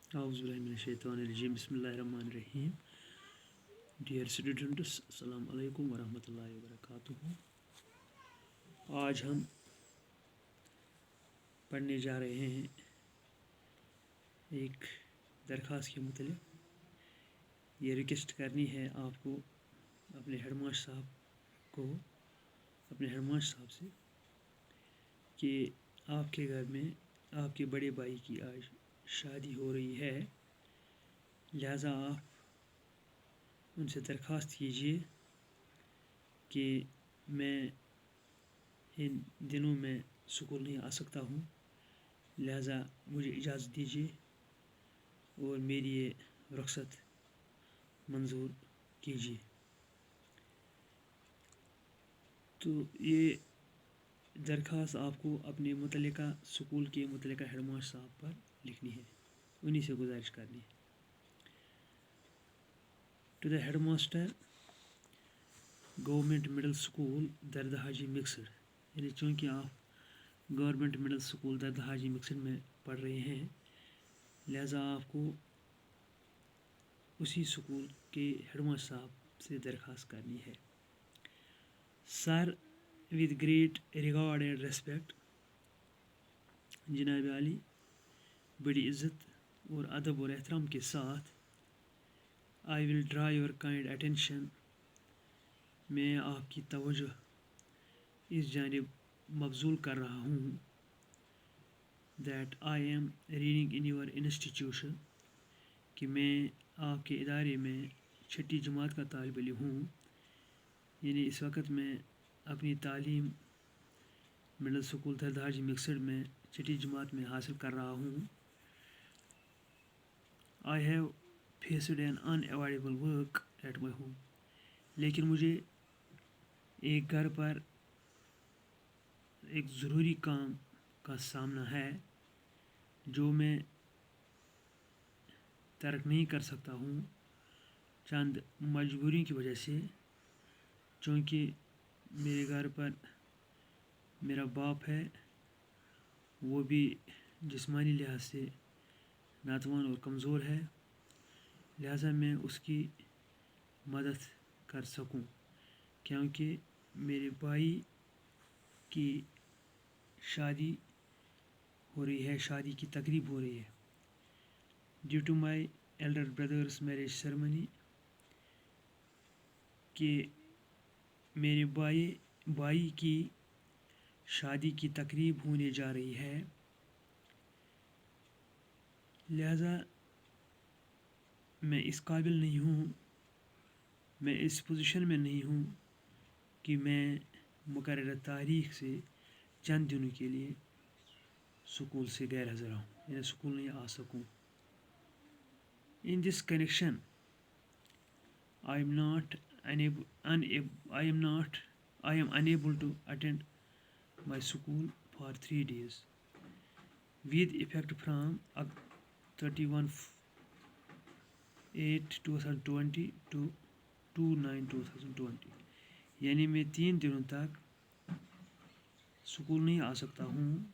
Auzubillahiminash-shaytanir-rajim. Bismillahir-rahmanir-rahim. Dear students, अस्सलाम वालेकुम वरहमतुल्लाहि वबरकातुहू. आज हम पढ़ने जा रहे हैं एक दरख्वास्त के मुतल्लिक़. ये रिक्वेस्ट करनी है आपको अपने हेडमास्टर साहब से कि आपके घर में आपके बड़े भाई की आज शादी हो रही है, लिहाजा आप उनसे दरख्वास्त कीजिए कि मैं इन दिनों में स्कूल नहीं आ सकता हूँ, लिहाजा मुझे इजाज़त दीजिए और मेरी ये रुख़्सत मंजूर कीजिए. तो ये दरख्वास्त आपको अपने मुतल्लिका स्कूल के मुतल्लिका हेडमास्टर साहब पर लिखनी है, उन्हीं से गुजारिश करनी है. To the headmaster, government middle school Dard Haji mixed. यानी चूँकि आप government middle school Dard Haji mixed में पढ़ रहे हैं, लिहाजा आपको उसी स्कूल के हेडमास्टर साहब से दरख्वास्त करनी है. Sir, with great regard and respect, जनाब आली, बड़ी इज़्ज़त और अदब और एहतराम के साथ, I will draw your kind attention, मैं आपकी तवज्जो इस जानिब मबज़ूल कर रहा हूँ, that I am reading in your institution, कि मैं आपके इदारे में छठी जमात का तालिब इल्म हूँ. यानी इस वक्त मैं अपनी तालीम middle school Dard Haji mixed में छठी जमात में हासिल कर रहा हूँ. I have faced N unavoidable work at my home, लेकिन मुझे एक घर पर एक ज़रूरी काम का सामना है जो मैं तर्क नहीं कर सकता हूँ चंद मजबूरी की वजह से. चूँकि मेरे घर पर मेरा बाप है, वो भी जिस्मानी लिहाज से नातवान और कमज़ोर है, लिहाजा मैं उसकी मदद कर सकूं, क्योंकि मेरे भाई की शादी हो रही है, शादी की तकरीब हो रही है. Due to my elder brother's marriage ceremony, कि मेरे भाई की शादी की तकरीब होने जा रही है, लिहाजा मैं इस काबिल नहीं हूँ, मैं इस पोजीशन में नहीं हूँ कि मैं मुकर्रर तारीख़ से चंद दिनों के लिए स्कूल से गैर हाज़िर हूँ, यानी स्कूल नहीं आ सकूँ. In this connection I am unable to attend my school for 3 days with effect from 31/8/2020 to 2/9/2020. यानी मैं 3 दिनों तक स्कूल नहीं आ सकता हूँ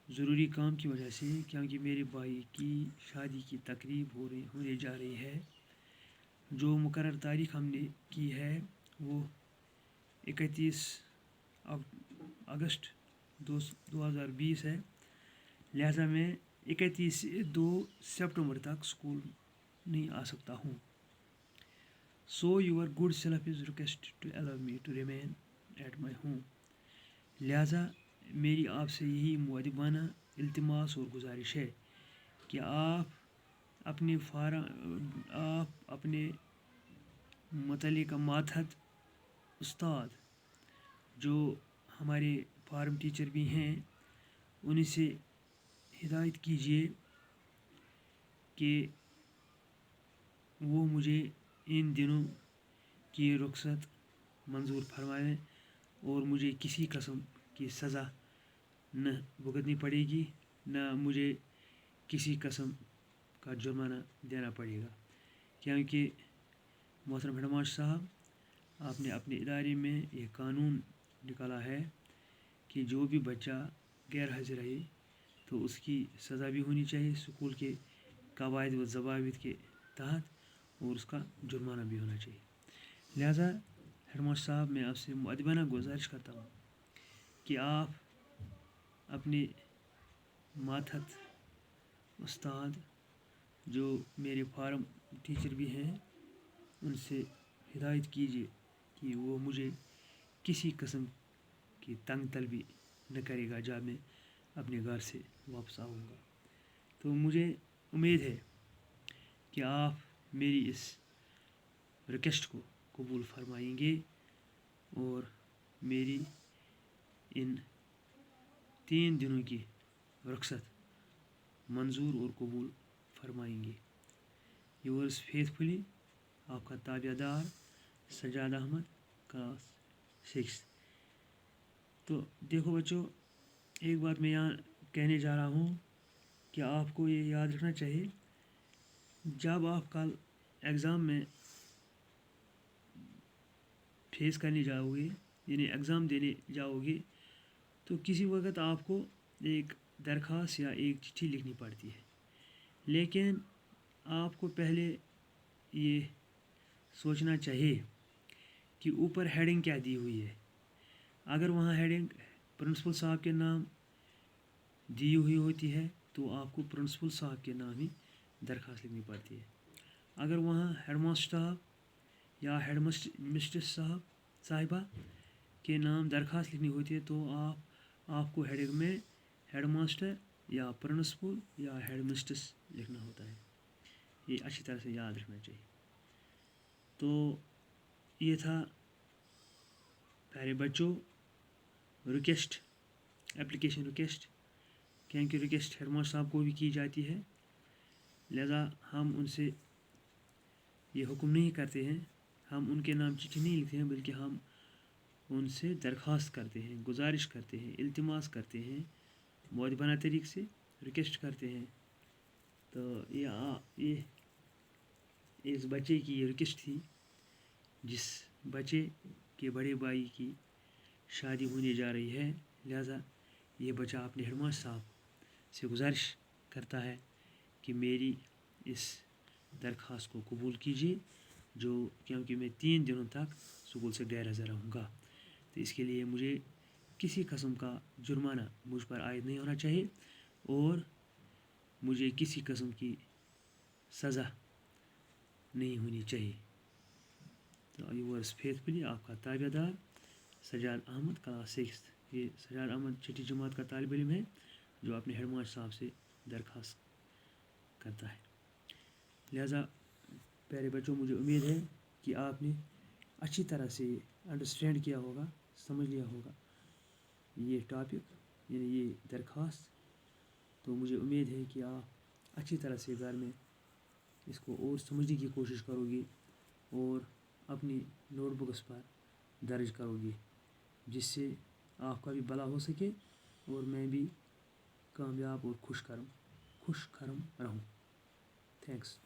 ज़रूरी काम की वजह से, क्योंकि मेरे भाई की शादी की तकरीब होने जा रही है. जो मुकर्रर तारीख़ हमने की है वो 31 अगस्त 2020 है, लिहाजा मैं 31 से 2 सितंबर तक स्कूल नहीं आ सकता हूँ. So your good self is request to allow me to remain at my home. लिहाजा मेरी आपसे यही मुअद्दबाना इल्तिमास और गुजारिश है कि आप अपने मुतल्लिका मातहत उस्ताद जो हमारे फार्म टीचर भी हैं, उन्हीं से हिदायत कीजिए कि वो मुझे इन दिनों की रुख़्सत मंजूर फरमाएं और मुझे किसी किस्म की सज़ा न भुगतनी पड़ेगी, न मुझे किसी किस्म का जुर्माना देना पड़ेगा. क्योंकि मोहतरम हेडमास्टर साहब, आपने अपने इदारे में एक कानून निकाला है कि जो भी बच्चा गैर हाज़िर रहे تو اس کی سزا بھی ہونی چاہیے اسکول کے قواعد و ضوابط کے تحت، اور اس کا جرمانہ بھی ہونا چاہیے۔ لہٰذا ہیڈ ماسٹر صاحب، میں آپ سے مؤدبانہ گزارش کرتا ہوں کہ آپ اپنے ماتحت استاد جو میرے فارم ٹیچر بھی ہیں ان سے ہدایت کیجیے کہ وہ مجھے کسی قسم کی تنگ طلبی نہ کرے گا جب میں اپنے گھر سے واپس آؤں گا۔ تو مجھے امید ہے کہ آپ میری اس ریکویسٹ کو قبول فرمائیں گے اور میری ان 3 دنوں کی رخصت منظور اور قبول فرمائیں گے۔ یورز فیتھفلی، آپ کا تابع دار سجاد احمد، کلاس 6۔ تو دیکھو بچوں، ایک بات میں یہاں کہنے جا رہا ہوں کہ آپ کو یہ یاد رکھنا چاہیے، جب آپ کل ایگزام میں فیس کرنے جاؤ گے، یعنی ایگزام دینے جاؤ گے، تو کسی وقت آپ کو ایک درخواست یا ایک چٹھی لکھنی پڑتی ہے، لیکن آپ کو پہلے یہ سوچنا چاہیے کہ اوپر ہیڈنگ کیا دی ہوئی ہے۔ اگر وہاں ہیڈنگ پرنسپل صاحب کے نام دی ہوئی ہوتی ہے تو آپ کو پرنسپل صاحب کے نام ہی درخواست لکھنی پڑتی ہے۔ اگر وہاں ہیڈ ماسٹر صاحب یا ہیڈ مسٹریس صاحبہ کے نام درخواست لکھنی ہوتی ہے تو آپ کو ہیڈنگ میں ہیڈ ماسٹر یا پرنسپل یا ہیڈ مسٹریس لکھنا ہوتا ہے۔ یہ اچھی طرح سے یاد رکھنا چاہیے۔ تو یہ تھا پیارے بچوں ریکویسٹ، اپلیکیشن ریکویسٹ، کیونکہ ریکویسٹ ہیڈ ماسٹر صاحب کو بھی کی جاتی ہے، لہذا ہم ان سے یہ حکم نہیں کرتے ہیں، ہم ان کے نام چٹھی نہیں لکھتے ہیں، بلکہ ہم ان سے درخواست کرتے ہیں، گزارش کرتے ہیں، التماس کرتے ہیں، مؤدبانہ طریقے سے ریکویسٹ کرتے ہیں۔ تو یہ اس بچے کی یہ ریکویسٹ تھی جس بچے کے بڑے بھائی کی شادی ہونے جا رہی ہے، لہذا یہ بچہ اپنے ہیڈ ماسٹر صاحب سے گزارش کرتا ہے کہ میری اس درخواست کو قبول کیجیے، کیونکہ میں 3 دنوں تک اسکول سے غیر حاضر رہوں گا، تو اس کے لیے مجھے کسی قسم کا جرمانہ مجھ پر عائد نہیں ہونا چاہیے اور مجھے کسی قسم کی سزا نہیں ہونی چاہیے۔ تو یورز فیتھفلی، آپ کا تابع دار سجاد احمد، کلاس 6۔ یہ سجاد احمد 6ٹھی جماعت کا طالب علم ہے جو اپنے ہیڈ ماسٹر صاحب سے درخواست کرتا ہے۔ لہٰذا پیارے بچوں، مجھے امید ہے کہ آپ نے اچھی طرح سے انڈرسٹینڈ کیا ہوگا، سمجھ لیا ہوگا یہ ٹاپک، یعنی یہ درخواست۔ تو مجھے امید ہے کہ آپ اچھی طرح سے گھر میں اس کو اور سمجھنے کی کوشش کرو گی اور اپنی نوٹ بکس پر درج کرو گی، جس سے آپ کا بھی بھلا ہو سکے اور میں بھی کامیاب اور خوش خرم رہوں۔ تھینکس۔